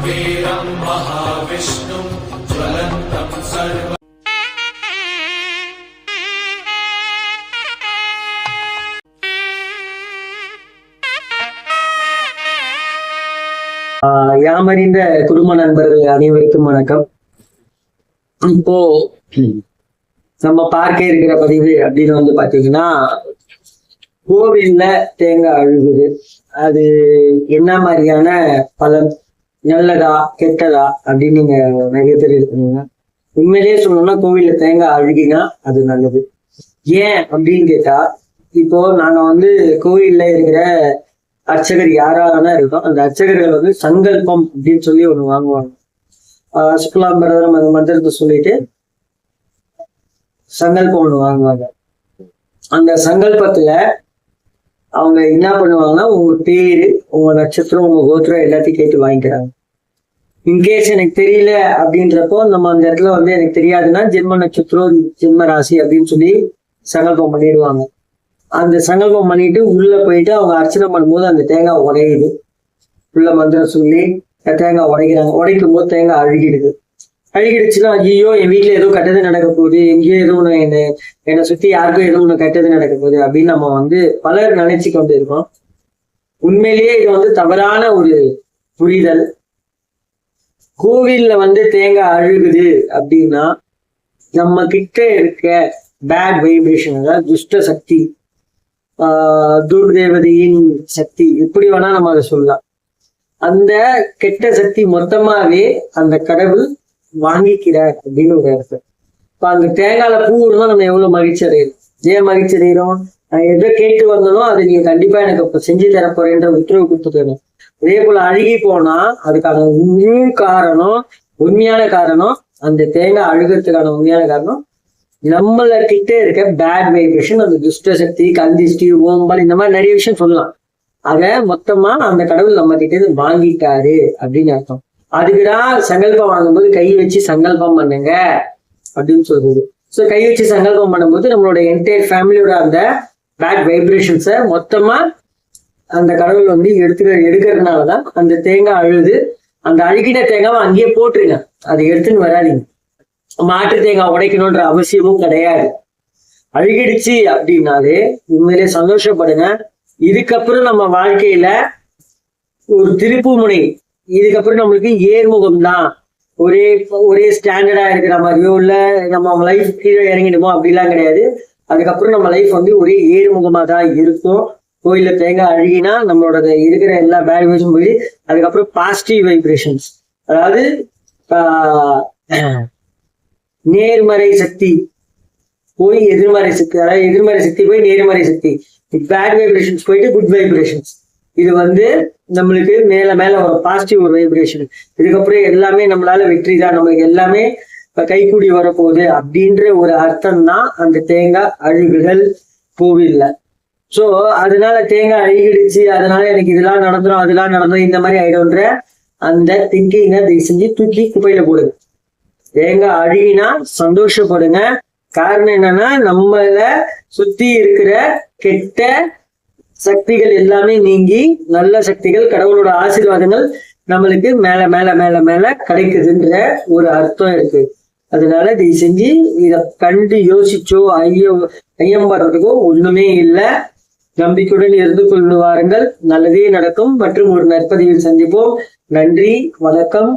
वीरं महाविष्णुं ज्वलन्तं सर्व யாமறிந்த குடும்ப நண்பர்கள் அனைவருக்கும் வணக்கம். இப்போ நம்ம பார்க்க இருக்கிற பதிவு அப்படின்னு பாத்தீங்கன்னா, கோவில்ல தேங்காய் அழுகுது, அது என்ன மாதிரியான பலன், நல்லதா கெட்டதா அப்படின்னு நீங்க நிறைய பேர் இருக்கீங்க. உண்மையிலேயே சொல்லணும்னா கோவில்ல தேங்காய் அழுகினா அது நல்லது. ஏன் அப்படின்னு கேட்டா, இப்போ நாங்க கோவில்ல இருக்கிற அர்ச்சகர் யாரான இருக்கோம், அந்த அர்ச்சகர்கள் சங்கல்பம் அப்படின்னு சொல்லி ஒண்ணு வாங்குவாங்க. சுக்லாம்பரதம் அந்த மந்திரத்தை சொல்லிட்டு சங்கல்பம் ஒண்ணு வாங்குவாங்க. அந்த சங்கல்பத்துல அவங்க என்ன பண்ணுவாங்கன்னா, உங்க பேரு, உங்க நட்சத்திரம், உங்க கோத்திரம் எல்லாத்தையும் கேட்டு வாங்கிக்கிறாங்க. இன்கேஸ் எனக்கு தெரியல அப்படின்றப்போ நம்ம அந்த இடத்துல எனக்கு தெரியாதுன்னா ஜென்ம நட்சத்திரம், ஜென்ம ராசி அப்படின்னு சொல்லி சங்கல்பம் பண்ணிடுவாங்க. அந்த சங்கல்பம் பண்ணிட்டு உள்ள போயிட்டு அவங்க அர்ச்சனை பண்ணும்போது அந்த தேங்காய் உடையுது. உள்ள மந்திரம் சொல்லி தேங்காய் உடைக்கிறாங்க. உடைக்கும் போது தேங்காய் அழுகிடுது. அழுகிடுச்சுன்னா, ஐயோ என் வீட்டுல ஏதோ கெட்டது நடக்க போகுது, எங்கேயோ ஏதோ ஒண்ணு என்னை சுத்தி யாருக்கும் ஏதோ ஒண்ணு கெட்டது நடக்க போகுது அப்படின்னு நம்ம பலர் நினைச்சு கொண்டு இருக்கோம். உண்மையிலேயே இது தவறான ஒரு புரிதல். கோவில்ல தேங்காய் அழுகுது அப்படின்னா நம்ம கிட்ட இருக்க பேட் வைப்ரேஷன், அதாவது துஷ்ட சக்தி, துர்தேவதையின் சக்தி, எப்படி வேணா நம்ம அதை சொல்லலாம். அந்த கெட்ட சக்தி மொத்தமாவே அந்த கடவுள் வாங்கிக்கிறார் அப்படின்னு ஒரு இடத்துல. இப்ப அந்த தேங்காயில பூ இருந்தா நம்ம எவ்வளவு மகிழ்ச்சி அடைகிறோம். ஏன் மகிழ்ச்சி அடைகிறோம்? நான் எதை கேட்டு வந்தனோ அதை நீங்க கண்டிப்பா எனக்கு இப்ப செஞ்சு தரப்போறேன்ற உத்தரவு கொடுத்துக்கணும். அதே போல அழுகி போனா அதுக்கான உண்மையான காரணம் அந்த தேங்காய் அழுகிறதுக்கான உண்மையான காரணம் நம்மள கிட்ட இருக்க பேட் வைப்ரேஷன், அந்த துஷ்ட சக்தி, கந்திஷ்டி, ஓம்பல், இந்த மாதிரி நிறைய விஷயம் சொல்லலாம். அத மொத்தமா அந்த கடவுள் நம்ம கிட்ட இருந்து வாங்கிட்டாரு அப்படின்னு அர்த்தம். அதுக்குதான் சங்கல்பம் வாங்கும்போது கை வச்சு சங்கல்பம் பண்ணுங்க அப்படின்னு சொல்றது. ஸோ கை வச்சு சங்கல்பம் பண்ணும்போது நம்மளோட என்டையர் ஃபேமிலியோட அந்த பேட் வைப்ரேஷன்ஸை மொத்தமா அந்த கடவுள் எடுக்கிறதுனாலதான் அந்த தேங்காய் அழுது. அந்த அழுகின தேங்காவை அங்கேயே போட்டுருங்க, அதை எடுத்துன்னு வராதிங்க. மாட்டு தேங்காய் உடைக்கணும்ன்ற அவசியமும் கிடையாது. அழுகிடுச்சு அப்படின்னாலே உண்மையிலே சந்தோஷப்படுங்க. இதுக்கப்புறம் நம்ம வாழ்க்கையில ஒரு திருப்பு முனை, இதுக்கப்புறம் நம்மளுக்கு ஏர்முகம் தான். ஒரே ஸ்டாண்டர்டா இருக்கிற மாதிரியோ இல்ல நம்ம லைஃப் கீழே இறங்கிடுமோ அப்படிலாம் கிடையாது. அதுக்கப்புறம் நம்ம லைஃப் ஒரே ஏர்முகமா தான் இருக்கும். கோயில தேங்காய் அழுகினா நம்மளோட இருக்கிற எல்லா பேட் வைப்ரேஷன் போய் அதுக்கப்புறம் பாசிட்டிவ் வைப்ரேஷன்ஸ், அதாவது நேர்மறை சக்தி போய் எதிர்மறை சக்தி, அதாவது எதிர்மறை சக்தி போய் நேர்மறை சக்தி, பேட் வைப்ரேஷன்ஸ் போயிட்டு குட் வைப்ரேஷன்ஸ். இது நம்மளுக்கு மேல மேல ஒரு பாசிட்டிவ் ஒரு வைப்ரேஷன். இதுக்கப்புறம் எல்லாமே நம்மளால வெற்றி தான், நம்மளுக்கு எல்லாமே கைகூடி வரப்போகுது அப்படின்ற ஒரு அர்த்தம் தான் அந்த தேங்காய் அழுகுதல் கோவில்ல. ஸோ அதனால தேங்காய் அழுகிடுச்சு, அதனால எனக்கு இதெல்லாம் நடந்துடும் அதெல்லாம் நடந்துடும் இந்த மாதிரி ஆயிடும்ன்ற அந்த திங்கிங்கை தயவு செஞ்சு தூக்கி குப்பையில போடுங்க. தேங்காய் அழுகினா சந்தோஷப்படுங்க. காரணம் என்னன்னா, நம்மள சுத்தி இருக்கிற கெட்ட சக்திகள் எல்லாமே நீங்கி நல்ல சக்திகள், கடவுளோட ஆசீர்வாதங்கள் நம்மளுக்கு மேல மேல மேல மேல கிடைக்குதுன்ற ஒரு அர்த்தம் இருக்கு. அதனால இதை செஞ்சு இதை கண்டு யோசிச்சோ ஐயம்படுறதுக்கோ ஒண்ணுமே இல்லை. நம்பிக்கையுடன் இருந்து கொண்டு வாருங்கள், நல்லதே நடக்கும். மற்றும் ஒரு நற்பதிவில் சந்திப்போம். நன்றி, வணக்கம்.